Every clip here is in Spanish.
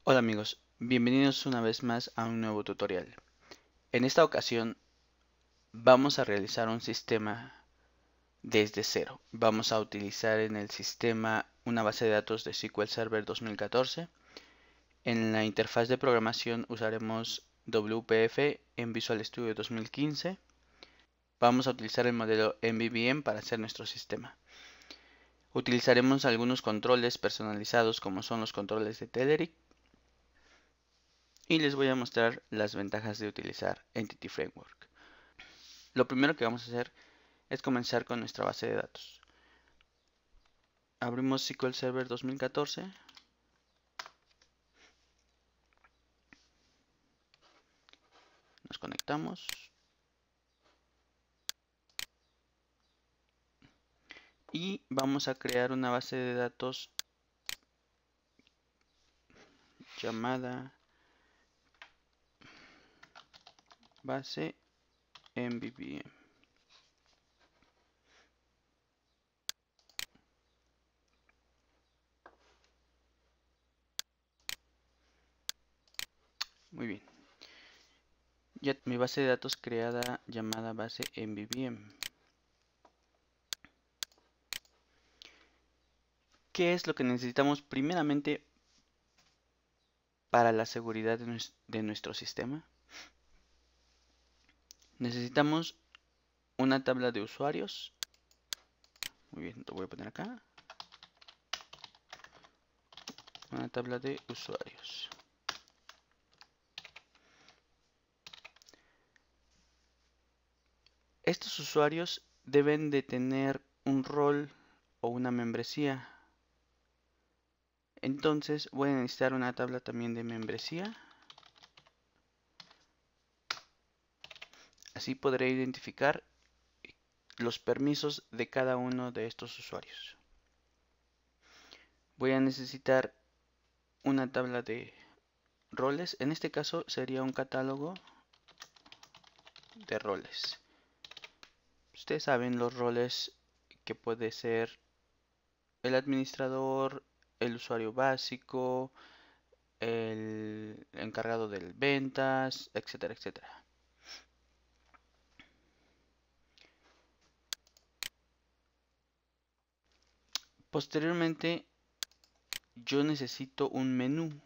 Hola amigos, bienvenidos una vez más a un nuevo tutorial. En esta ocasión vamos a realizar un sistema desde cero. Vamos a utilizar en el sistema una base de datos de SQL Server 2014. En la interfaz de programación usaremos WPF en Visual Studio 2015. Vamos a utilizar el modelo MVVM para hacer nuestro sistema. Utilizaremos algunos controles personalizados como son los controles de Telerik. Y les voy a mostrar las ventajas de utilizar Entity Framework. Lo primero que vamos a hacer es comenzar con nuestra base de datos. Abrimos SQL Server 2014. Nos conectamos. Y vamos a crear una base de datos llamada base MVVM. Muy bien. Ya mi base de datos creada llamada base MVVM. ¿Qué es lo que necesitamos primeramente para la seguridad de nuestro sistema? Necesitamos una tabla de usuarios. Muy bien, lo voy a poner acá. Una tabla de usuarios. Estos usuarios deben de tener un rol o una membresía. Entonces voy a necesitar una tabla también de membresía. Así podré identificar los permisos de cada uno de estos usuarios. Voy a necesitar una tabla de roles. En este caso sería un catálogo de roles. Ustedes saben los roles que puede ser el administrador, el usuario básico, el encargado de ventas, etcétera, etcétera. Posteriormente, yo necesito un menú.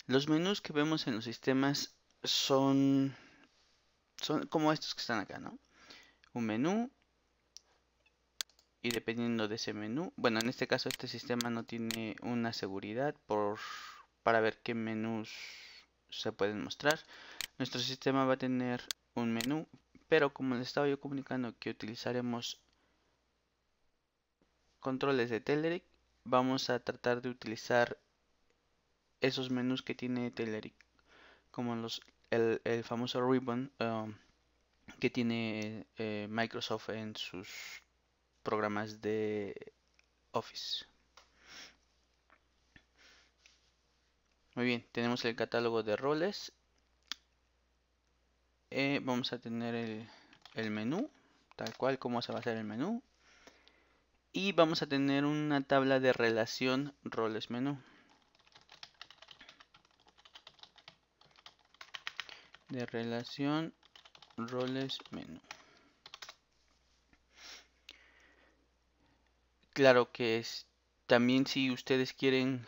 Los menús que vemos en los sistemas son como estos que están acá, ¿no? Un menú y dependiendo de ese menú, bueno, en este caso este sistema no tiene una seguridad para ver qué menús se pueden mostrar. Nuestro sistema va a tener un menú, pero como les estaba yo comunicando que utilizaremos controles de Telerik, vamos a tratar de utilizar esos menús que tiene Telerik, como el famoso ribbon que tiene Microsoft en sus programas de Office. Muy bien, tenemos el catálogo de roles. Vamos a tener el menú, tal cual como se va a hacer el menú. Y vamos a tener una tabla de relación roles menú. De relación roles menú. Claro que también si ustedes quieren,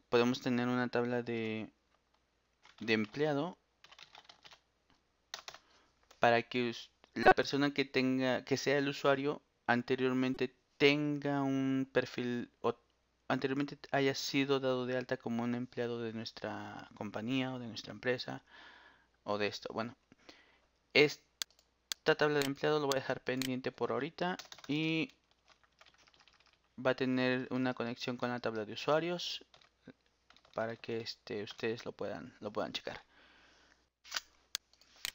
podemos tener una tabla de empleado para que la persona que sea el usuario anteriormente tenga un perfil o anteriormente haya sido dado de alta como un empleado de nuestra compañía o de nuestra empresa o de esto. Bueno, esta tabla de empleado lo voy a dejar pendiente por ahorita y va a tener una conexión con la tabla de usuarios para que ustedes lo puedan checar.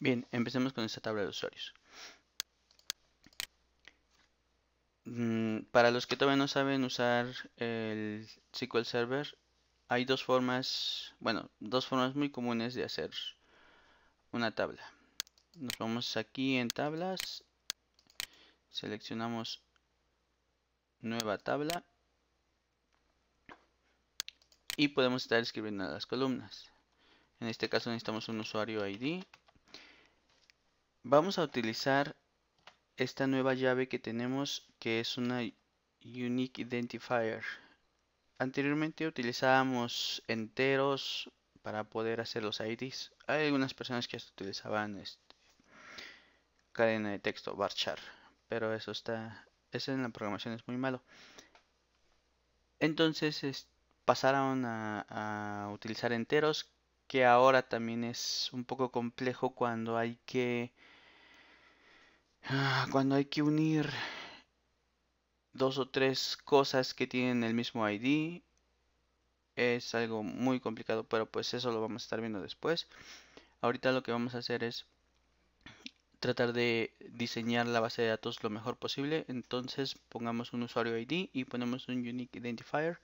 Bien, empecemos con esta tabla de usuarios. Para los que todavía no saben usar el SQL Server, hay dos formas muy comunes de hacer una tabla. Nos vamos aquí en tablas, seleccionamos nueva tabla y podemos estar escribiendo las columnas. En este caso necesitamos un usuario ID. Vamos a utilizar esta nueva llave que tenemos, que es una Unique Identifier. Anteriormente utilizábamos enteros para poder hacer los IDs. Hay algunas personas que utilizaban cadena de texto, varchar, pero eso en la programación es muy malo. Entonces pasaron a utilizar enteros, que ahora también es un poco complejo cuando hay que unir dos o tres cosas que tienen el mismo ID. Es algo muy complicado, pero pues eso lo vamos a estar viendo después. Ahorita lo que vamos a hacer es tratar de diseñar la base de datos lo mejor posible. Entonces pongamos un usuario ID y ponemos un Unique Identifier.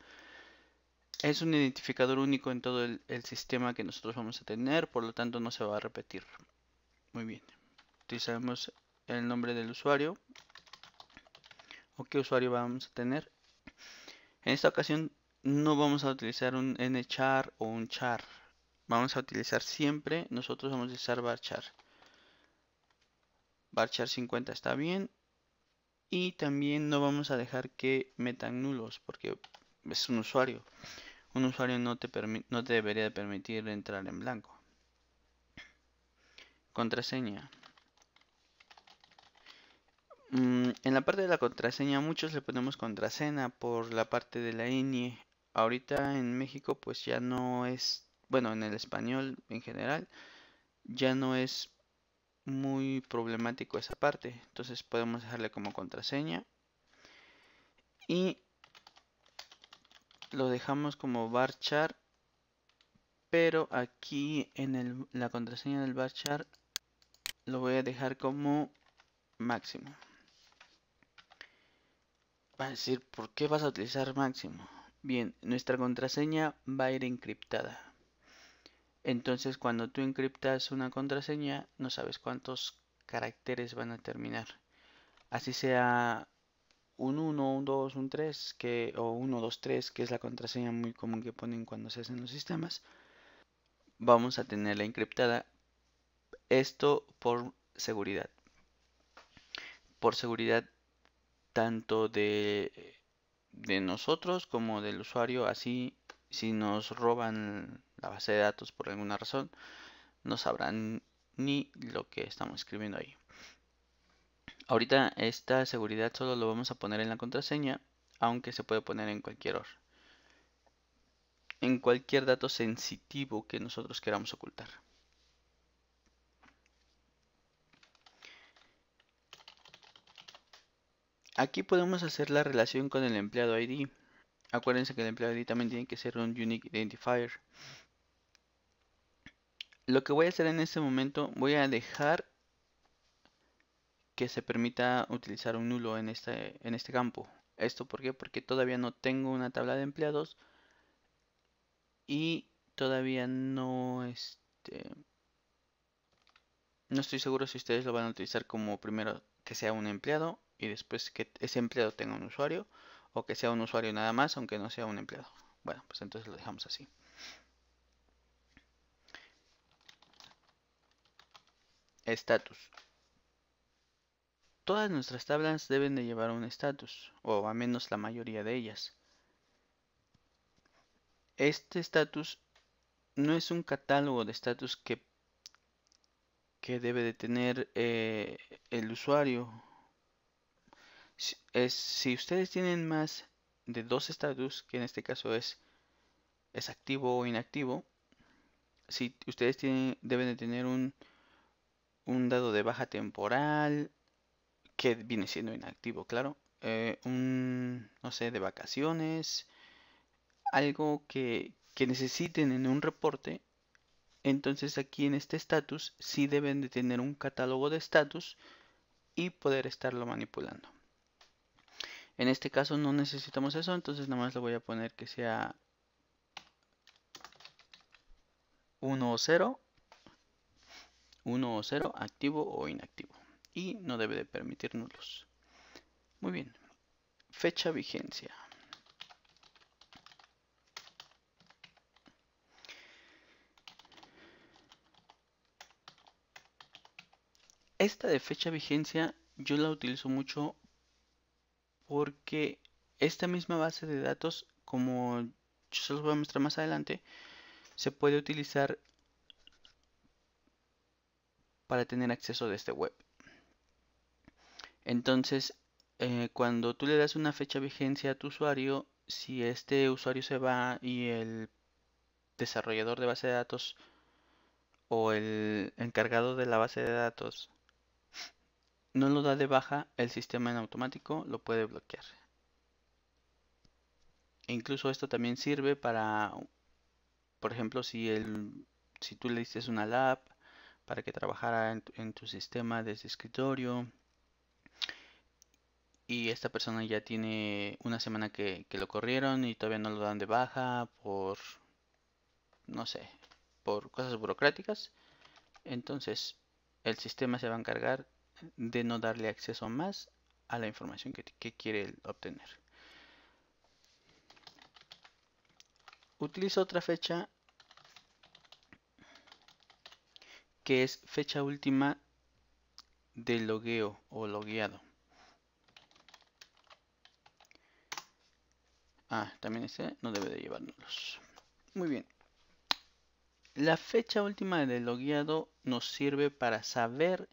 Es un identificador único en todo el sistema que nosotros vamos a tener, por lo tanto no se va a repetir. Muy bien. Utilizamos el nombre del usuario o qué usuario vamos a tener. En esta ocasión no vamos a utilizar un nchar o un char. Vamos a utilizar siempre, nosotros vamos a utilizar varchar. Varchar 50 está bien. Y también no vamos a dejar que metan nulos porque es un usuario. Un usuario no te debería de permitir entrar en blanco. Contraseña. En la parte de la contraseña muchos le ponemos contraseña por la parte de la ñ. Ahorita en México pues ya no es, bueno, en el español en general ya no es muy problemático esa parte. Entonces podemos dejarle como contraseña y lo dejamos como varchar, pero aquí en la contraseña del varchar lo voy a dejar como máximo. Va a decir, ¿por qué vas a utilizar máximo? Bien, nuestra contraseña va a ir encriptada. Entonces, cuando tú encriptas una contraseña, no sabes cuántos caracteres van a terminar. Así sea un 1, un 2, un 3, o 1, 2, 3, que es la contraseña muy común que ponen cuando se hacen los sistemas. Vamos a tenerla encriptada. Esto por seguridad. Por seguridad tanto de nosotros como del usuario. Así, si nos roban la base de datos por alguna razón, no sabrán ni lo que estamos escribiendo ahí. Ahorita esta seguridad solo lo vamos a poner en la contraseña, aunque se puede poner en cualquier dato sensitivo que nosotros queramos ocultar. Aquí podemos hacer la relación con el empleado ID. Acuérdense que el empleado ID también tiene que ser un Unique Identifier. Lo que voy a hacer en este momento, voy a dejar que se permita utilizar un nulo en este campo. ¿Esto por qué? Porque todavía no tengo una tabla de empleados y todavía no estoy seguro si ustedes lo van a utilizar como primero que sea un empleado y después que ese empleado tenga un usuario, o que sea un usuario nada más aunque no sea un empleado. Bueno, pues entonces lo dejamos así. Estatus. Todas nuestras tablas deben de llevar un estatus, o al menos la mayoría de ellas. Este estatus no es un catálogo de estatus que debe de tener el usuario. Si ustedes tienen más de dos estatus, que en este caso es activo o inactivo, si ustedes deben de tener un dado de baja temporal, que viene siendo inactivo, claro, no sé, de vacaciones, algo que necesiten en un reporte. Entonces aquí en este estatus sí deben de tener un catálogo de estatus y poder estarlo manipulando. En este caso no necesitamos eso, entonces nada más le voy a poner que sea 1 o 0, 1 o 0, activo o inactivo. Y no debe de permitir nulos. Muy bien. Fecha vigencia. Esta de fecha vigencia yo la utilizo mucho porque esta misma base de datos, como yo se los voy a mostrar más adelante, se puede utilizar para tener acceso desde web. Entonces, cuando tú le das una fecha vigencia a tu usuario, si este usuario se va y el desarrollador de base de datos o el encargado de la base de datos no lo da de baja, el sistema en automático lo puede bloquear. E incluso esto también sirve para, por ejemplo, si tú le diste una lab para que trabajara en tu sistema desde escritorio y esta persona ya tiene una semana que lo corrieron y todavía no lo dan de baja por, no sé, por cosas burocráticas, entonces el sistema se va a encargar de no darle acceso más a la información que quiere obtener. Utilizo otra fecha que es fecha última de logueo o logueado. También este no debe de llevar nulos. Muy bien. La fecha última del logueado nos sirve para saber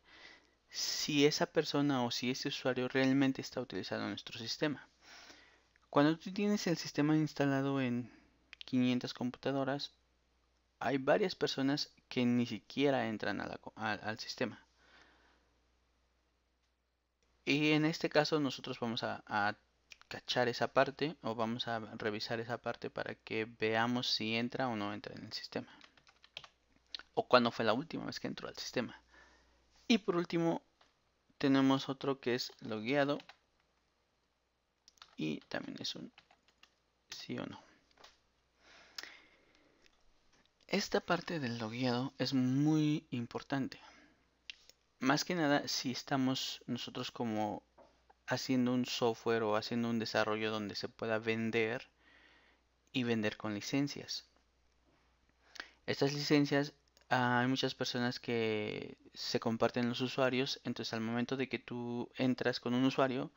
si esa persona o si ese usuario realmente está utilizando nuestro sistema. Cuando tú tienes el sistema instalado en 500 computadoras, hay varias personas que ni siquiera entran al sistema. Y en este caso nosotros vamos a cachar esa parte o vamos a revisar esa parte para que veamos si entra o no entra en el sistema. O cuándo fue la última vez que entró al sistema. Y por último tenemos otro que es logueado y también es un sí o no. Esta parte del logueado es muy importante. Más que nada si estamos nosotros como haciendo un software o haciendo un desarrollo donde se pueda vender y vender con licencias. Estas licencias, hay muchas personas que se comparten los usuarios, entonces al momento de que tú entras con un usuario,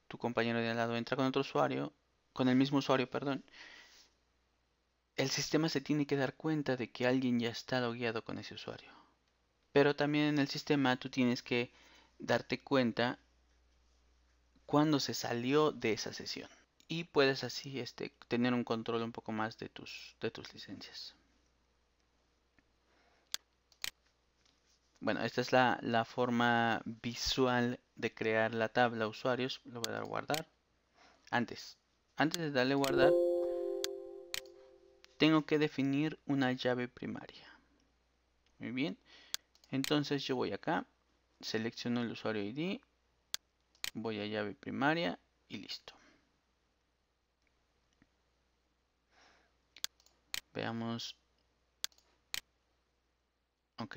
tu compañero de al lado entra con otro usuario, con el mismo usuario, perdón, el sistema se tiene que dar cuenta de que alguien ya está logueado con ese usuario. Pero también en el sistema tú tienes que darte cuenta cuando se salió de esa sesión. Y puedes así tener un control un poco más de tus licencias. Bueno, esta es la forma visual de crear la tabla usuarios. Le voy a dar guardar. Antes de darle guardar, tengo que definir una llave primaria. Muy bien. Entonces yo voy acá, selecciono el usuario ID, voy a llave primaria y listo. Veamos. Ok.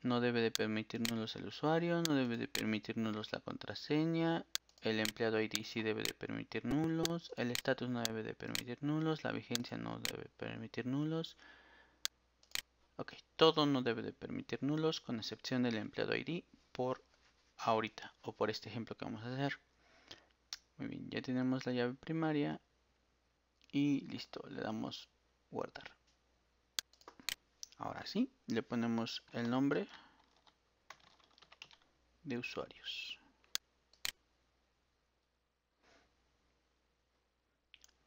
No debe de permitirnos el usuario, no debe de permitirnos la contraseña. El empleado ID sí debe de permitir nulos. El estatus no debe de permitir nulos. La vigencia no debe permitir nulos. Ok, todo no debe de permitir nulos con excepción del empleado ID por ahorita o por este ejemplo que vamos a hacer. Muy bien, ya tenemos la llave primaria y listo, le damos guardar. Ahora sí, le ponemos el nombre de usuarios.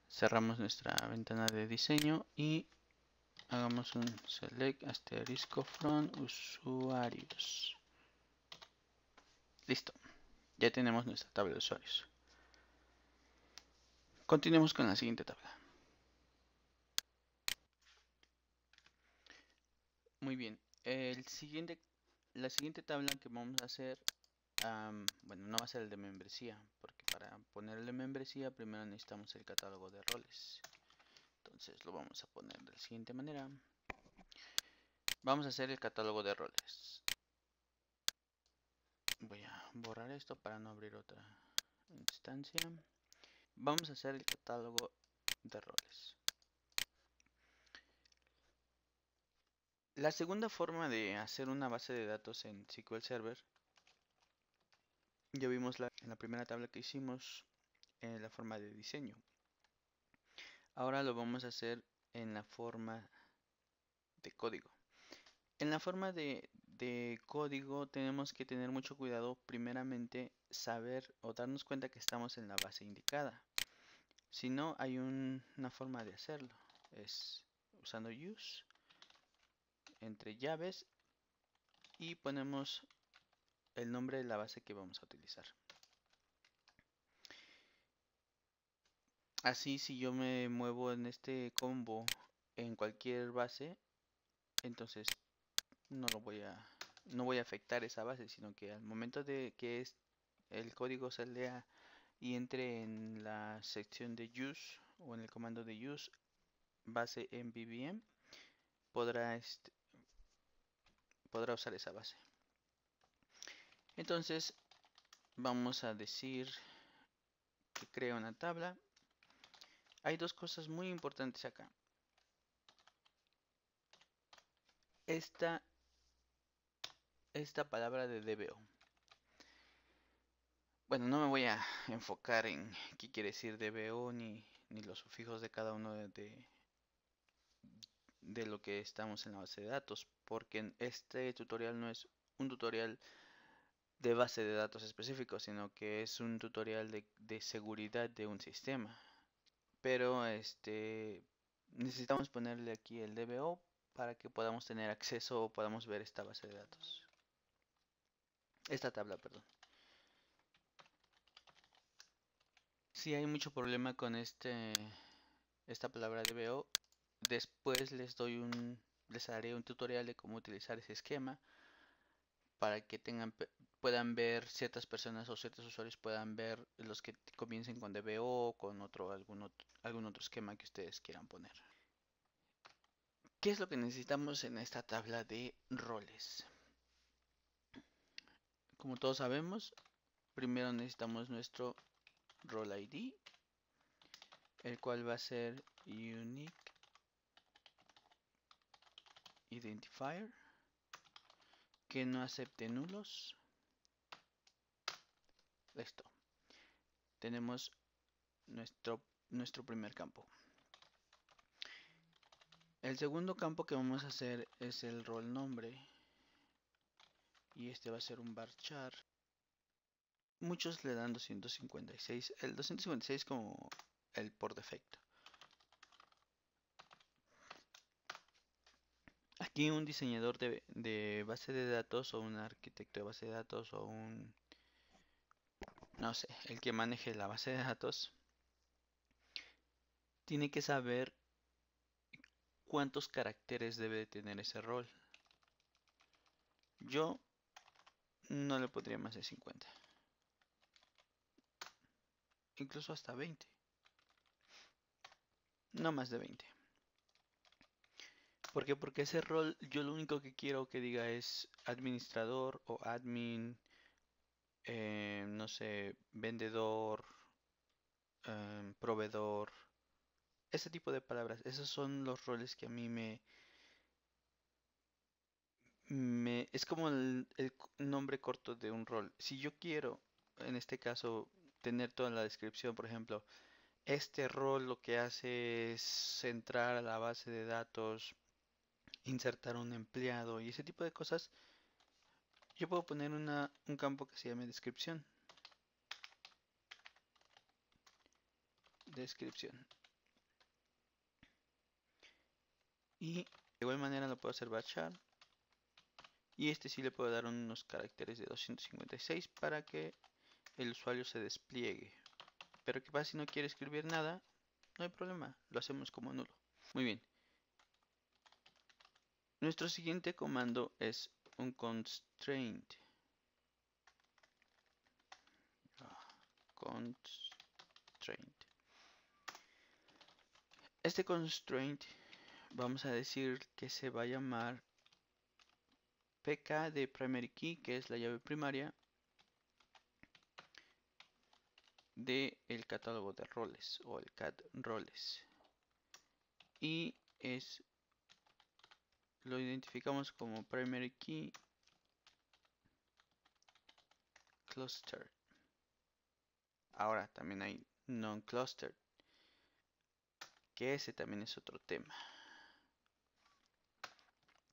Cerramos nuestra ventana de diseño y hagamos un select asterisco from usuarios. Listo, ya tenemos nuestra tabla de usuarios. Continuemos con la siguiente tabla. Muy bien, la siguiente tabla que vamos a hacer, bueno, no va a ser el de membresía, porque para poner el de membresía primero necesitamos el catálogo de roles. Entonces lo vamos a poner de la siguiente manera. Vamos a hacer el catálogo de roles. Voy a borrar esto para no abrir otra instancia. Vamos a hacer el catálogo de roles. La segunda forma de hacer una base de datos en SQL Server, ya vimos en la primera tabla que hicimos, en la forma de diseño. Ahora lo vamos a hacer en la forma de código. En la forma de código tenemos que tener mucho cuidado, primeramente saber o darnos cuenta que estamos en la base indicada. Si no, hay una forma de hacerlo. Es usando use entre llaves y ponemos el nombre de la base que vamos a utilizar. Así, si yo me muevo en este combo en cualquier base, entonces no voy a afectar esa base, sino que al momento de que el código se lea y entre en la sección de use o en el comando de use base MVVM, podrá usar esa base. Entonces vamos a decir que crea una tabla. Hay dos cosas muy importantes acá. Esta palabra de DBO. Bueno, no me voy a enfocar en qué quiere decir DBO ni los sufijos de cada uno de lo que estamos en la base de datos, porque este tutorial no es un tutorial de base de datos específico, sino que es un tutorial de seguridad de un sistema. Pero necesitamos ponerle aquí el DBO para que podamos tener acceso o podamos ver esta base de datos. Esta tabla, perdón. Si hay mucho problema con esta palabra DBO, después les haré un tutorial de cómo utilizar ese esquema para que puedan ver ciertas personas o ciertos usuarios puedan ver los que comiencen con DBO o con algún otro esquema que ustedes quieran poner. ¿Qué es lo que necesitamos en esta tabla de roles? Como todos sabemos, primero necesitamos nuestro role ID, el cual va a ser Unique Identifier, que no acepte nulos. Listo. Tenemos nuestro primer campo. El segundo campo que vamos a hacer es el rol nombre. Y este va a ser un varchar. Muchos le dan 256. El 256 como el por defecto. Aquí un diseñador de base de datos o un arquitecto de base de datos o no sé, el que maneje la base de datos, tiene que saber cuántos caracteres debe de tener ese rol. Yo no le pondría más de 50. Incluso hasta 20. No más de 20. ¿Por qué? Porque ese rol yo lo único que quiero que diga es administrador o admin, no sé, vendedor, proveedor, ese tipo de palabras. Esos son los roles que a mí es como el nombre corto de un rol. Si yo quiero, en este caso, tener toda la descripción, por ejemplo, este rol lo que hace es entrar a la base de datos, insertar un empleado y ese tipo de cosas. Yo puedo poner un campo que se llame descripción. Descripción. Y de igual manera lo puedo hacer bachar. Y este sí le puedo dar unos caracteres de 256 para que el usuario se despliegue. Pero ¿qué pasa si no quiere escribir nada? No hay problema, lo hacemos como nulo. Muy bien. Nuestro siguiente comando es un constraint. Constraint. Este constraint vamos a decir que se va a llamar pk de primary key, que es la llave primaria de el catálogo de roles o el cat roles. Y es lo identificamos como primary key cluster. Ahora también hay non-clustered, que ese también es otro tema,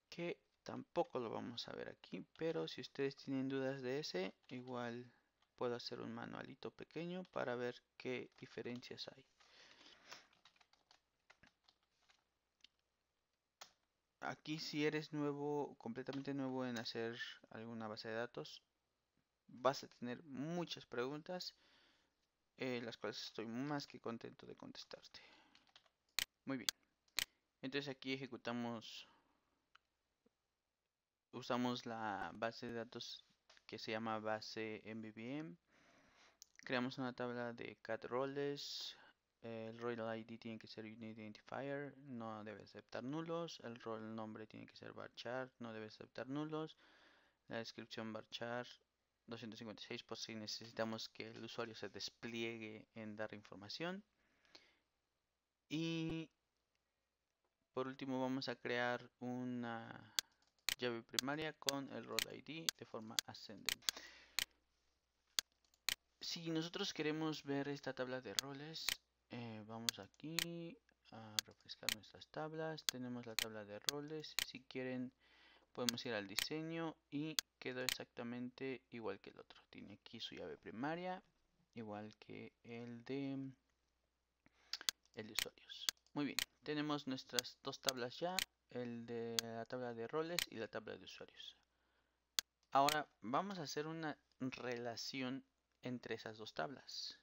que tampoco lo vamos a ver aquí, pero si ustedes tienen dudas de ese, igual puedo hacer un manualito pequeño para ver qué diferencias hay. Aquí si eres nuevo, completamente nuevo en hacer alguna base de datos, vas a tener muchas preguntas, las cuales estoy más que contento de contestarte. Muy bien, entonces aquí usamos la base de datos que se llama base MVVM. Creamos una tabla de cat roles. El role ID tiene que ser un identifier, no debe aceptar nulos. El role nombre tiene que ser varchar, no debe aceptar nulos. La descripción varchar 256 por si necesitamos que el usuario se despliegue en dar información. Y por último vamos a crear una llave primaria con el role ID de forma ascendente. Si nosotros queremos ver esta tabla de roles, vamos aquí a refrescar nuestras tablas. Tenemos la tabla de roles. Si quieren, podemos ir al diseño y quedó exactamente igual que el otro. Tiene aquí su llave primaria, igual que el de usuarios. Muy bien, tenemos nuestras dos tablas ya, el de la tabla de roles y la tabla de usuarios. Ahora vamos a hacer una relación entre esas dos tablas,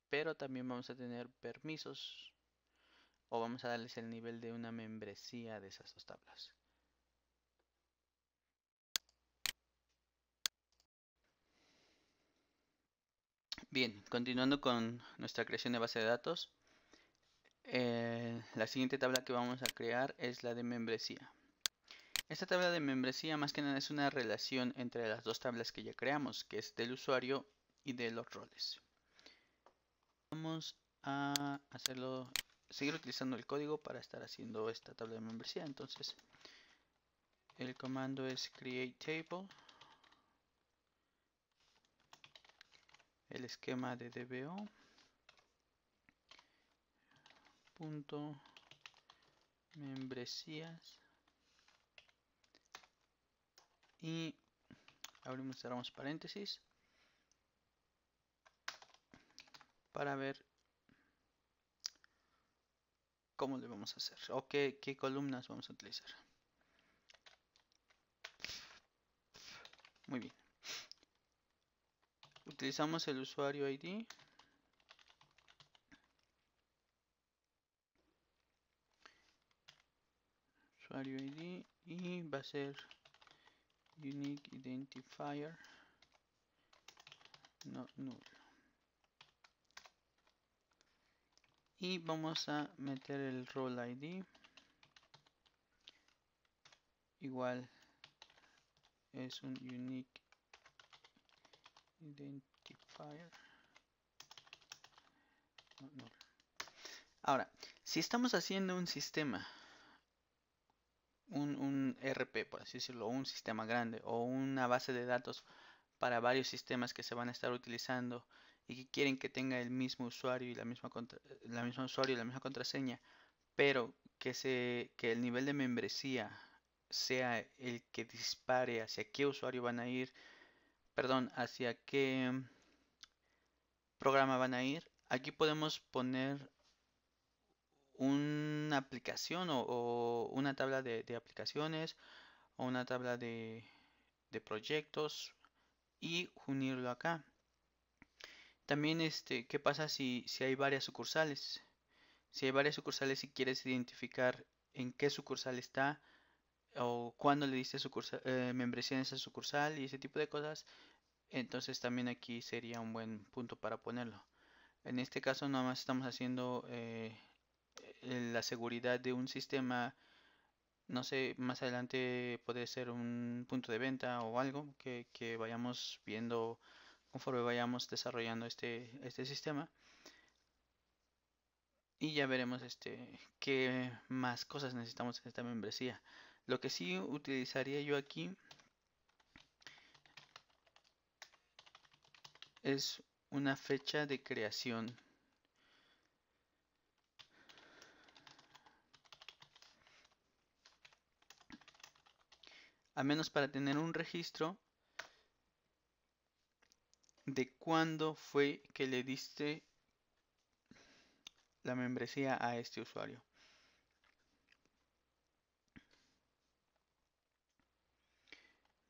pero también vamos a tener permisos o vamos a darles el nivel de una membresía de esas dos tablas. Bien, continuando con nuestra creación de base de datos, la siguiente tabla que vamos a crear es la de membresía. Esta tabla de membresía más que nada es una relación entre las dos tablas que ya creamos, que es del usuario y de los roles. Vamos a seguir utilizando el código para estar haciendo esta tabla de membresía. Entonces, el comando es create table. El esquema de DBO. Punto membresías. Y abrimos y cerramos paréntesis para ver cómo le vamos a hacer o qué columnas vamos a utilizar. Muy bien. Utilizamos el usuario ID. Usuario ID y va a ser unique identifier no null. Y vamos a meter el role ID. Igual es un unique identifier no null. Ahora, si estamos haciendo un sistema, un RP, por así decirlo, un sistema grande o una base de datos para varios sistemas que se van a estar utilizando y que quieren que tenga el mismo usuario y la misma usuario y la misma contraseña, pero que el nivel de membresía sea el que dispare hacia qué usuario van a ir, perdón, hacia qué programa van a ir. Aquí podemos poner una aplicación o una tabla de aplicaciones o una tabla de proyectos y unirlo acá. También ¿qué pasa si hay varias sucursales? Si hay varias sucursales y quieres identificar en qué sucursal está o cuándo le diste membresía en esa sucursal y ese tipo de cosas, entonces también aquí sería un buen punto para ponerlo. En este caso nada más estamos haciendo la seguridad de un sistema. No sé, más adelante puede ser un punto de venta o algo que vayamos viendo conforme vayamos desarrollando este sistema. y ya veremos qué más cosas necesitamos en esta membresía. Lo que sí utilizaría yo aquí es una fecha de creación. Al menos para tener un registro de cuándo fue que le diste la membresía a este usuario.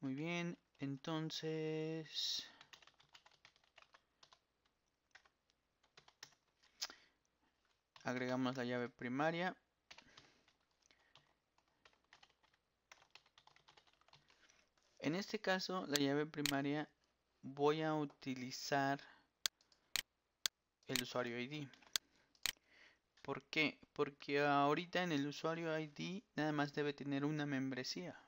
Muy bien, entonces agregamos la llave primaria. En este caso, la llave primaria voy a utilizar el usuario ID. ¿Por qué? Porque ahorita en el usuario ID nada más debe tener una membresía.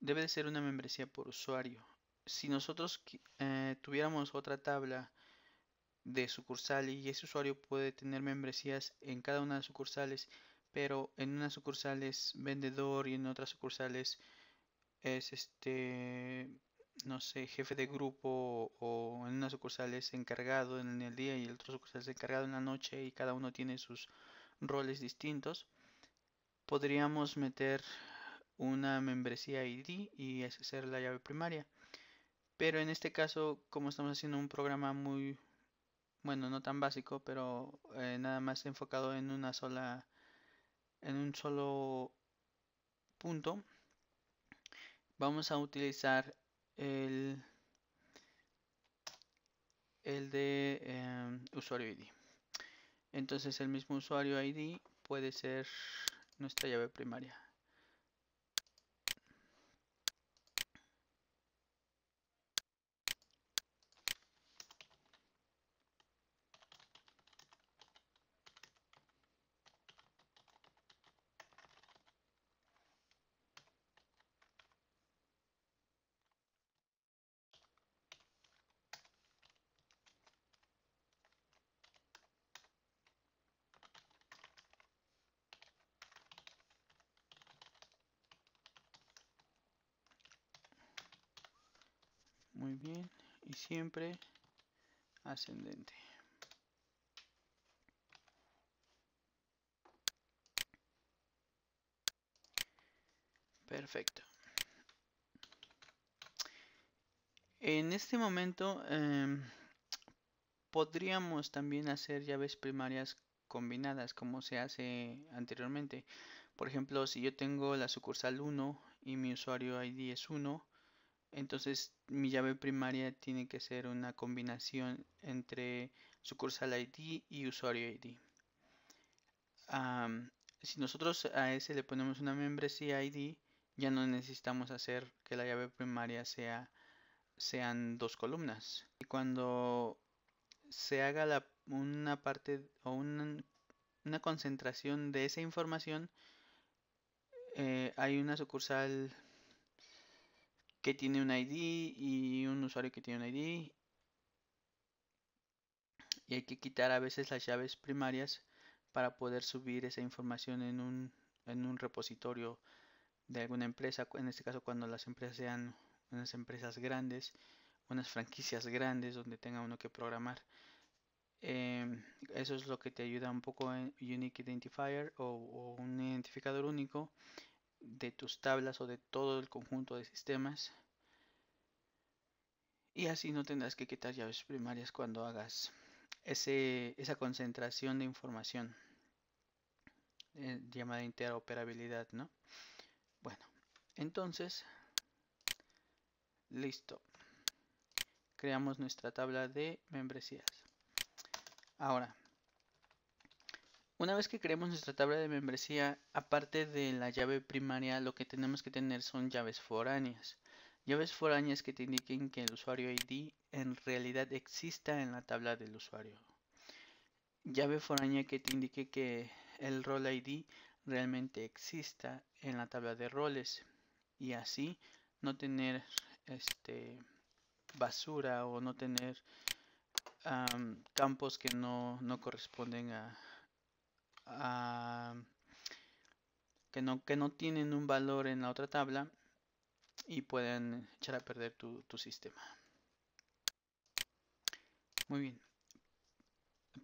Debe de ser una membresía por usuario. Si nosotros tuviéramos otra tabla de sucursal y ese usuario puede tener membresías en cada una de las sucursales, pero en una sucursal es vendedor y en otras sucursales es no sé, jefe de grupo, o en una sucursal es encargado en el día y en otra sucursal es encargado en la noche y cada uno tiene sus roles distintos. Podríamos meter una membresía ID y esa ser la llave primaria. Pero en este caso, como estamos haciendo un programa muy, bueno, no tan básico, pero nada más enfocado en en un solo punto, vamos a utilizar el, el de usuario ID. Entonces el mismo usuario ID puede ser nuestra llave primaria. Muy bien, y siempre ascendente. Perfecto. En este momento podríamos también hacer llaves primarias combinadas como se hace anteriormente. Por ejemplo, si yo tengo la sucursal 1 y mi usuario ID es 1, entonces mi llave primaria tiene que ser una combinación entre sucursal ID y usuario ID. Si nosotros a ese le ponemos una membresía ID, ya no necesitamos hacer que la llave primaria sean dos columnas. Y cuando se haga una parte o una concentración de esa información, hay una sucursal que tiene un ID y un usuario que tiene un ID, y hay que quitar a veces las llaves primarias para poder subir esa información en un repositorio de alguna empresa, en este caso cuando las empresas sean unas empresas grandes, unas franquicias grandes donde tenga uno que programar. Eso es lo que te ayuda un poco en Unique Identifier o un identificador único de tus tablas o de todo el conjunto de sistemas. Y así no tendrás que quitar llaves primarias cuando hagas esa concentración de información llamada interoperabilidad, ¿no? Bueno, entonces, listo. Creamos nuestra tabla de membresías. Ahora, una vez que creemos nuestra tabla de membresía, aparte de la llave primaria, lo que tenemos que tener son llaves foráneas. Llaves foráneas que te indiquen que el usuario ID en realidad exista en la tabla del usuario. Llave foránea que te indique que el rol ID realmente exista en la tabla de roles, y así no tener basura o no tener campos que no corresponden a que no tienen un valor en la otra tabla y pueden echar a perder tu sistema. Muy bien.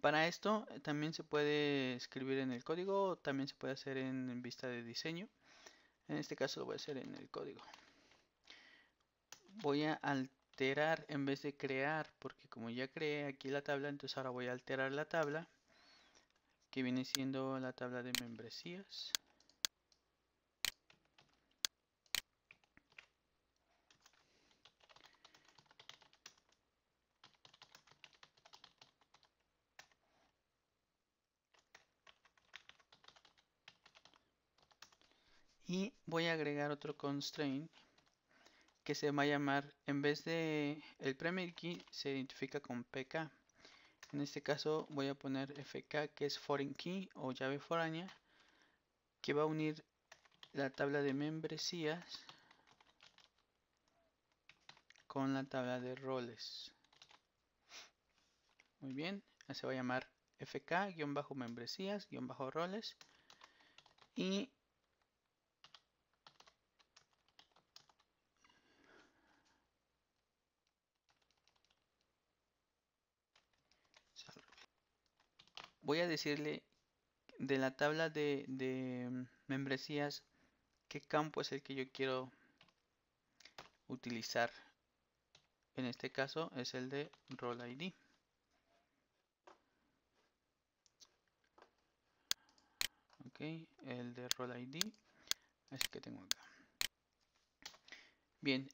Para esto también se puede escribir en el código, también se puede hacer en vista de diseño. En este caso lo voy a hacer en el código. Voy a alterar en vez de crear, porque como ya creé aquí la tabla, entonces ahora voy a alterar la tabla, que viene siendo la tabla de membresías. Y voy a agregar otro constraint que se va a llamar, en vez de el primary key se identifica con pk. En este caso voy a poner fk, que es foreign key o llave foránea, que va a unir la tabla de membresías con la tabla de roles. Muy bien, se va a llamar fk-membresías-roles y voy a decirle de la tabla de membresías qué campo es el que yo quiero utilizar. En este caso es el de role ID. Ok, el de role ID, así que tengo acá. Bien,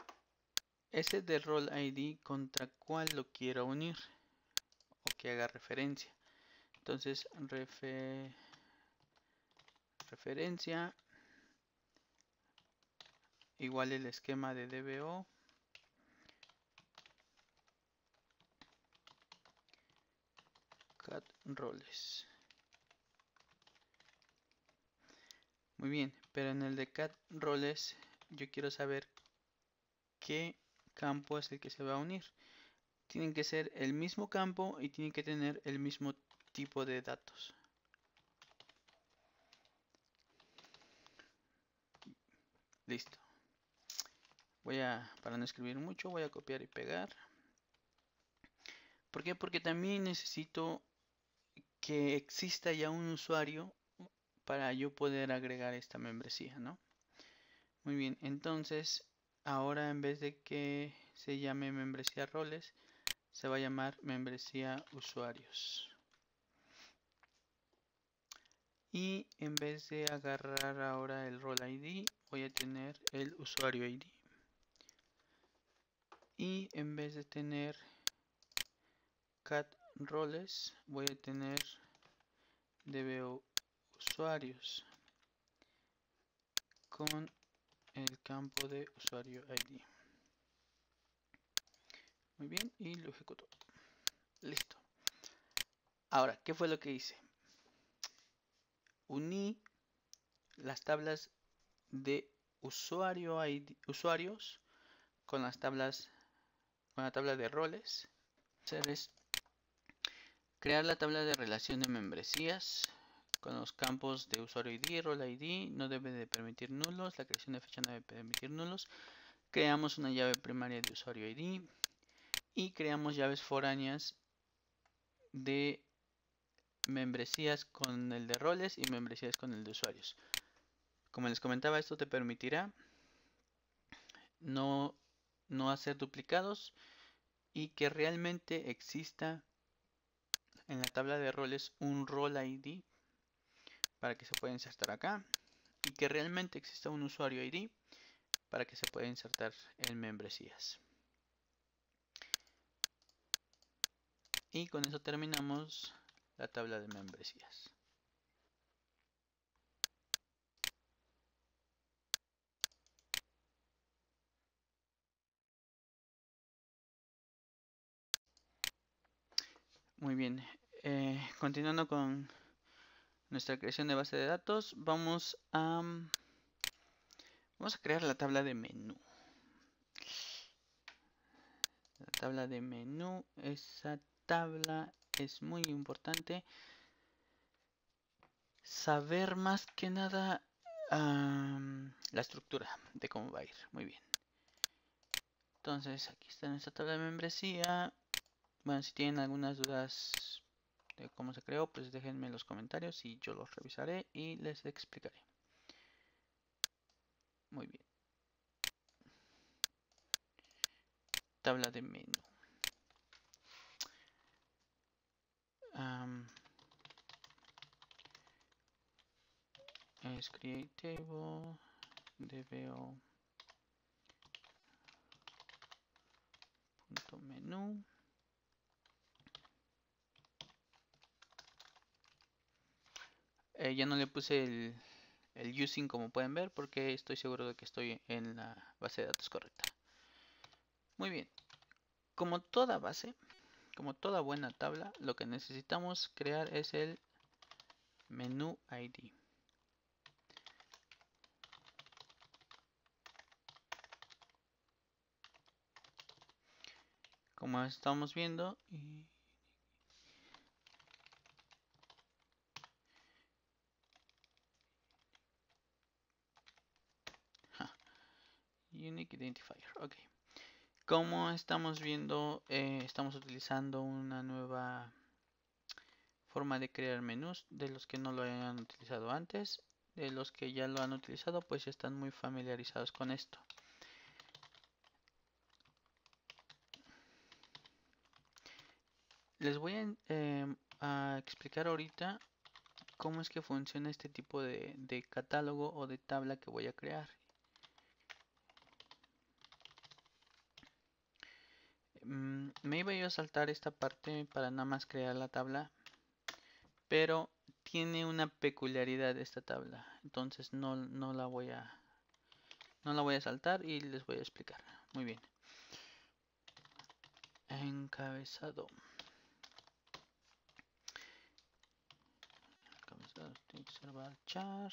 ese de role ID, ¿contra cuál lo quiero unir o que haga referencia? Entonces referencia igual el esquema de DBO cat roles. Muy bien, pero en el de cat roles yo quiero saber qué campo es el que se va a unir. Tienen que ser el mismo campo y tienen que tener el mismo tipo de datos. Listo. Para no escribir mucho, voy a copiar y pegar. ¿Por qué? Porque también necesito que exista ya un usuario para yo poder agregar esta membresía, ¿no? Muy bien, entonces ahora en vez de que se llame membresía roles, se va a llamar membresía usuarios. Y en vez de agarrar ahora el role ID, voy a tener el usuario ID. Y en vez de tener cat roles, voy a tener DBO usuarios con el campo de usuario ID. Muy bien, y lo ejecuto. Listo. Ahora, ¿qué fue lo que hice? Uní las tablas de usuario ID, usuarios con las tablas, con la tabla de roles. Hacer es crear la tabla de relación de membresías con los campos de usuario ID, role ID, no debe de permitir nulos, la creación de fecha no debe permitir nulos. Creamos una llave primaria de usuario ID y creamos llaves foráneas de membresías con el de roles y membresías con el de usuarios. Como les comentaba, esto te permitirá no hacer duplicados y que realmente exista en la tabla de roles un role ID para que se pueda insertar acá y que realmente exista un usuario ID para que se pueda insertar en membresías. Y con eso terminamos la tabla de membresías. Muy bien, continuando con nuestra creación de base de datos, vamos a crear la tabla de menú. La tabla de menú, esa tabla es muy importante saber más que nada la estructura de cómo va a ir. Muy bien. Entonces aquí está nuestra tabla de membresía. Bueno, si tienen algunas dudas de cómo se creó, pues déjenme en los comentarios y yo los revisaré y les explicaré. Muy bien. Tabla de menú. Es create table, dbo punto menú. Ya no le puse el using como pueden ver porque estoy seguro de que estoy en la base de datos correcta. Muy bien. Como toda base, como toda buena tabla, lo que necesitamos crear es el menú ID. Como estamos viendo, Unique Identifier, ok. Como estamos viendo, estamos utilizando una nueva forma de crear menús. De los que no lo hayan utilizado antes, de los que ya lo han utilizado, pues ya están muy familiarizados con esto. Les voy a explicar ahorita cómo es que funciona este tipo de catálogo o de tabla que voy a crear. Me iba yo a saltar esta parte para nada más crear la tabla, pero tiene una peculiaridad esta tabla, entonces no la voy a saltar y les voy a explicar. Muy bien. Encabezado. Encabezado, tiene que ser varchar.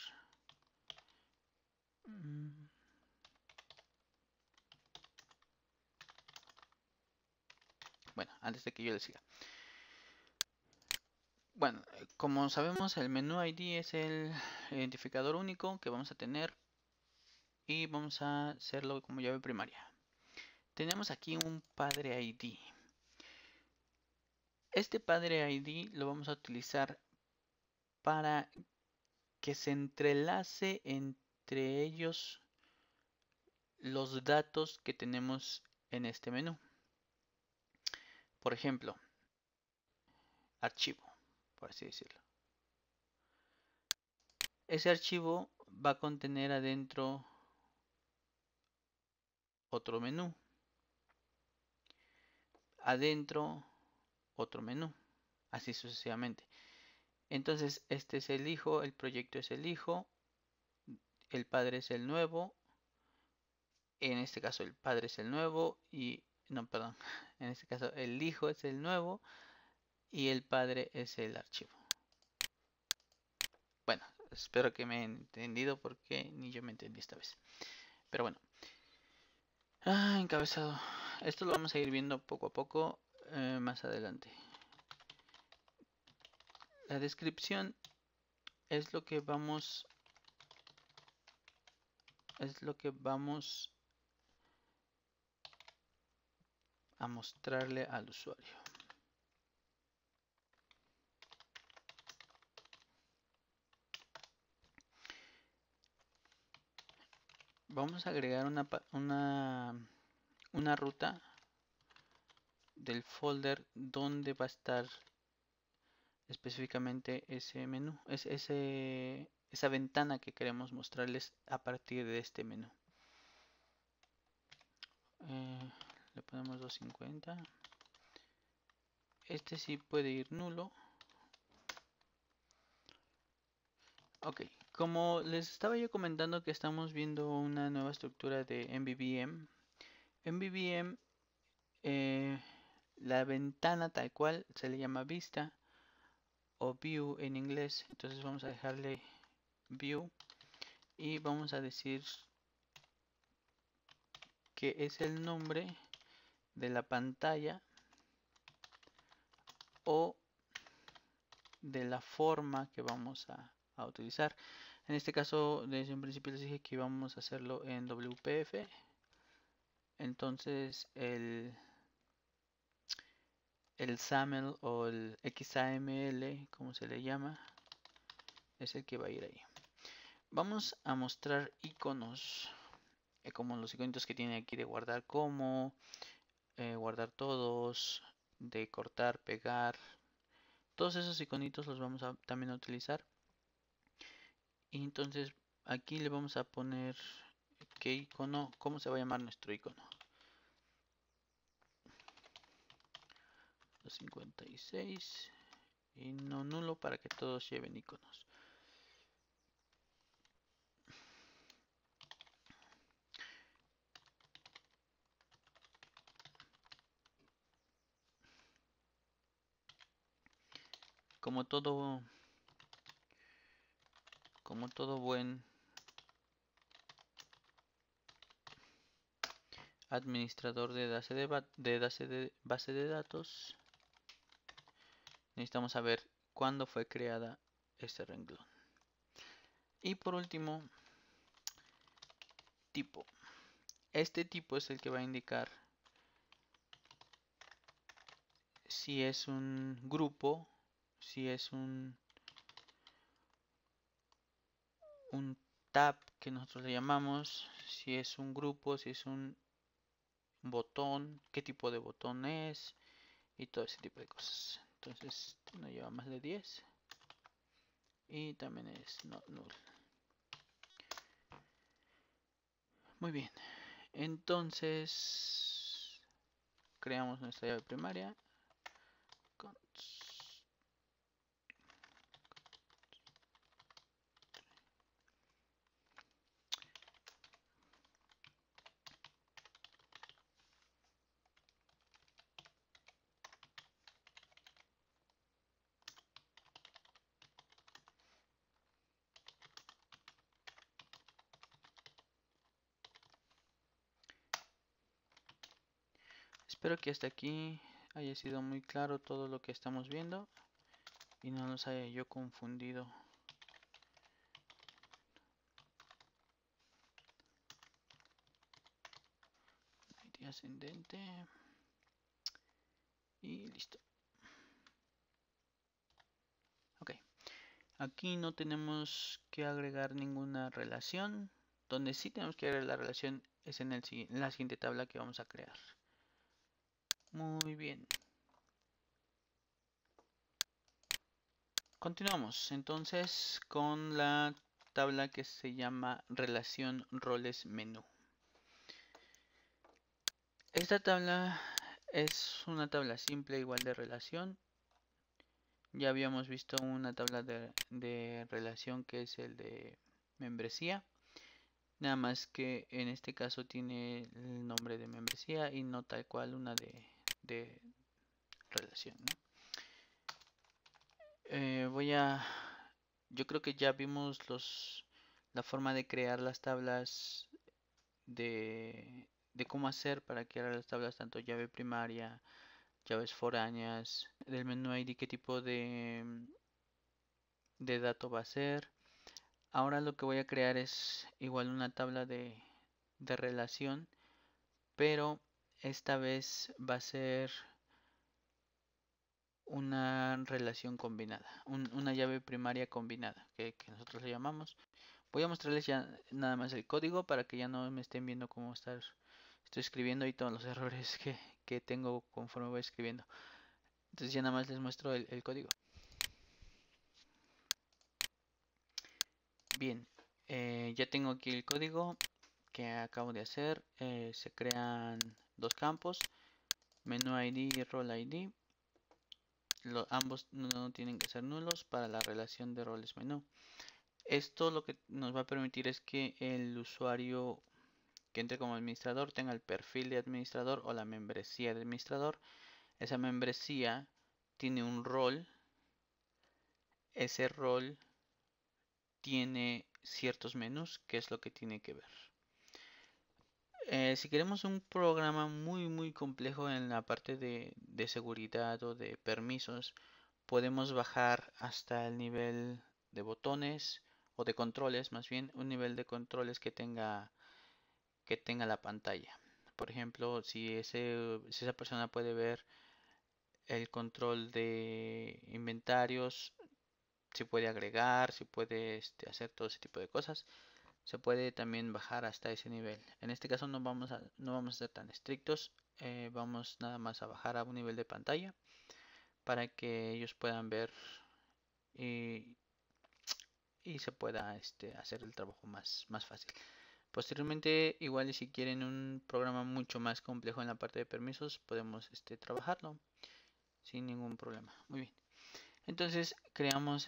Bueno, antes de que yo les siga. Bueno, como sabemos, el menú ID es el identificador único que vamos a tener y vamos a hacerlo como llave primaria. Tenemos aquí un padre ID. Este padre ID lo vamos a utilizar para que se entrelace entre ellos los datos que tenemos en este menú. Por ejemplo, archivo, por así decirlo. Ese archivo va a contener adentro otro menú. Adentro otro menú. Así sucesivamente. Entonces, este es el hijo, el proyecto es el hijo, el padre es el nuevo. En este caso el padre es el nuevo y... No, perdón. En este caso el hijo es el nuevo y el padre es el archivo. Bueno, espero que me hayan entendido porque ni yo me entendí esta vez. Pero bueno. Encabezado. Esto lo vamos a ir viendo poco a poco más adelante. La descripción es lo que vamos a mostrarle al usuario. Vamos a agregar una ruta del folder donde va a estar específicamente ese menú, esa ventana que queremos mostrarles a partir de este menú. Le ponemos 250. Este sí puede ir nulo. Ok, como les estaba yo comentando que estamos viendo una nueva estructura de MVVM. MVVM, la ventana tal cual se le llama vista o view en inglés. Entonces vamos a dejarle view y vamos a decir que es el nombre de la pantalla o de la forma que vamos a utilizar. En este caso, desde un principio les dije que íbamos a hacerlo en WPF. Entonces el SAML o el XAML, como se le llama, es el que va a ir ahí. Vamos a mostrar iconos, como los iconitos que tiene aquí de guardar como, guardar todos, de cortar, pegar. Todos esos iconitos los vamos a también a utilizar. Y entonces aquí le vamos a poner qué icono, cómo se va a llamar nuestro icono. 56 y no nulo para que todos lleven iconos. Como todo buen administrador de base de datos, necesitamos saber cuándo fue creada este renglón. Y por último, tipo. Este tipo es el que va a indicar si es un grupo, si es un tab que nosotros le llamamos, si es un grupo, si es un botón, qué tipo de botón es y todo ese tipo de cosas. Entonces no lleva más de 10 y también es null. Muy bien, entonces creamos nuestra llave primaria. Espero que hasta aquí haya sido muy claro todo lo que estamos viendo y no nos haya yo confundido. ID ascendente y listo. Ok, aquí no tenemos que agregar ninguna relación. Donde sí tenemos que agregar la relación es en la siguiente tabla que vamos a crear. Muy bien. Continuamos entonces con la tabla que se llama relación roles menú. Esta tabla es una tabla simple igual de relación. Ya habíamos visto una tabla de relación que es el de membresía. Nada más que en este caso tiene el nombre de membresía y no tal cual una de relación, ¿no? Yo creo que ya vimos la forma de crear las tablas de cómo hacer para crear las tablas tanto llave primaria, llaves foráneas, del menú ID qué tipo de dato va a ser. Ahora lo que voy a crear es igual una tabla de relación, pero esta vez va a ser una relación combinada, una llave primaria combinada, que nosotros le llamamos. Voy a mostrarles ya nada más el código para que ya no me estén viendo cómo estoy escribiendo y todos los errores que tengo conforme voy escribiendo. Entonces ya nada más les muestro el código. Bien, ya tengo aquí el código que acabo de hacer. Se crean dos campos, menú ID y role ID. Ambos no tienen que ser nulos para la relación de roles menú. Esto lo que nos va a permitir es que el usuario que entre como administrador tenga el perfil de administrador o la membresía de administrador. Esa membresía tiene un rol. Ese rol tiene ciertos menús, que es lo que tiene que ver. Si queremos un programa muy complejo en la parte de seguridad o de permisos, podemos bajar hasta el nivel de botones o de controles, más bien un nivel de controles que tenga la pantalla. Por ejemplo, si esa persona puede ver el control de inventarios, si puede agregar, si puede hacer todo ese tipo de cosas, se puede también bajar hasta ese nivel. En este caso no vamos a ser tan estrictos, vamos nada más a bajar a un nivel de pantalla para que ellos puedan ver y, y se pueda hacer el trabajo más fácil. Posteriormente, igual y si quieren un programa mucho más complejo en la parte de permisos, podemos trabajarlo sin ningún problema. Muy bien. Entonces creamos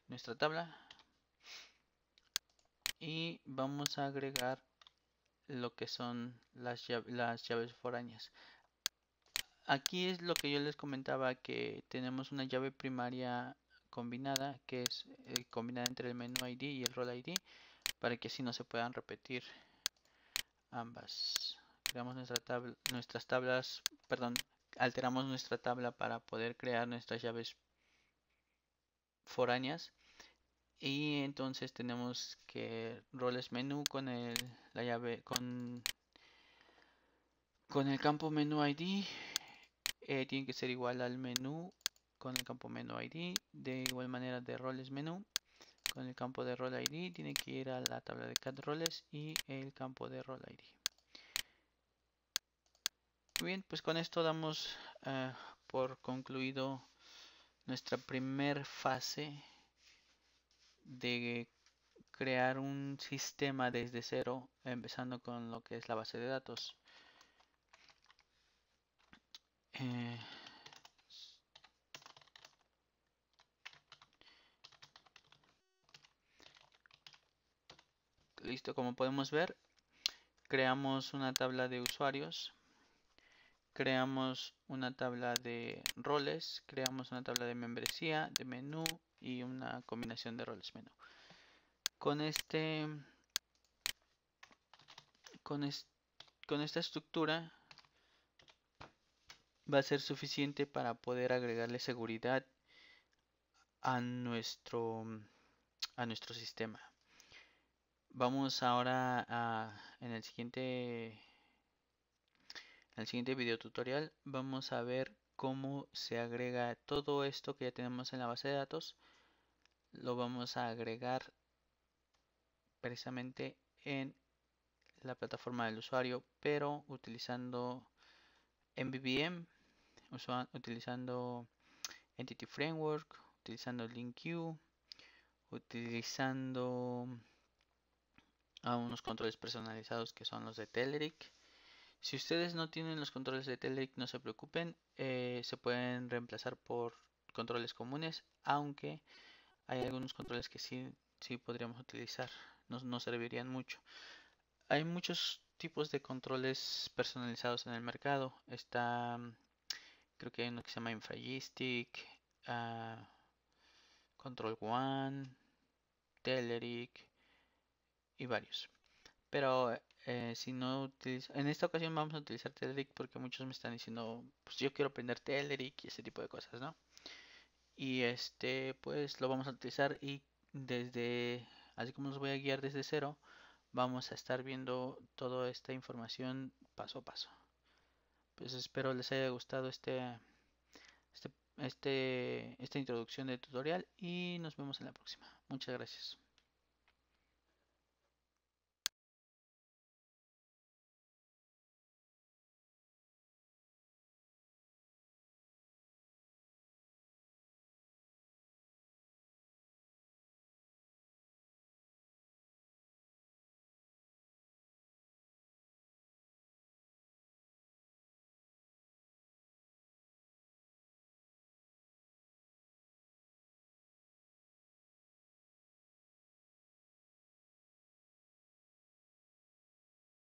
nuestra tabla y vamos a agregar lo que son las llaves foráneas. Aquí es lo que yo les comentaba, que tenemos una llave primaria combinada, que es combinada entre el menú ID y el role ID, para que así no se puedan repetir ambas. Creamos nuestras tablas, perdón, alteramos nuestra tabla para poder crear nuestras llaves foráneas. Y entonces tenemos que roles menú con la llave con el campo menú ID. Tiene que ser igual al menú con el campo menú ID. De igual manera de roles menú con el campo de role ID tiene que ir a la tabla de cat roles y el campo de role ID. Muy bien, pues con esto damos por concluido nuestra primer fase de crear un sistema desde cero, empezando con lo que es la base de datos. Eh, Listo, como podemos ver, creamos una tabla de usuarios, creamos una tabla de roles, creamos una tabla de membresía, de menú y una combinación de roles menú. Con con, es- con esta estructura va a ser suficiente para poder agregarle seguridad a a nuestro sistema. Vamos ahora en el siguiente video tutorial vamos a ver cómo se agrega todo esto que ya tenemos en la base de datos. Lo vamos a agregar precisamente en la plataforma del usuario, pero utilizando MVVM, utilizando Entity Framework, utilizando LinkQ, utilizando a unos controles personalizados que son los de Telerik. Si ustedes no tienen los controles de Telerik, no se preocupen, se pueden reemplazar por controles comunes, aunque hay algunos controles que sí podríamos utilizar, nos servirían mucho. Hay muchos tipos de controles personalizados en el mercado. Creo que hay uno que se llama Infragistic, Control One, Telerik y varios. Pero si no utilizo, en esta ocasión vamos a utilizar Telerik porque muchos me están diciendo, pues yo quiero aprender Telerik y ese tipo de cosas, ¿no? Y pues lo vamos a utilizar y así como los voy a guiar desde cero, vamos a estar viendo toda esta información paso a paso. Pues espero les haya gustado esta introducción de tutorial y nos vemos en la próxima. Muchas gracias.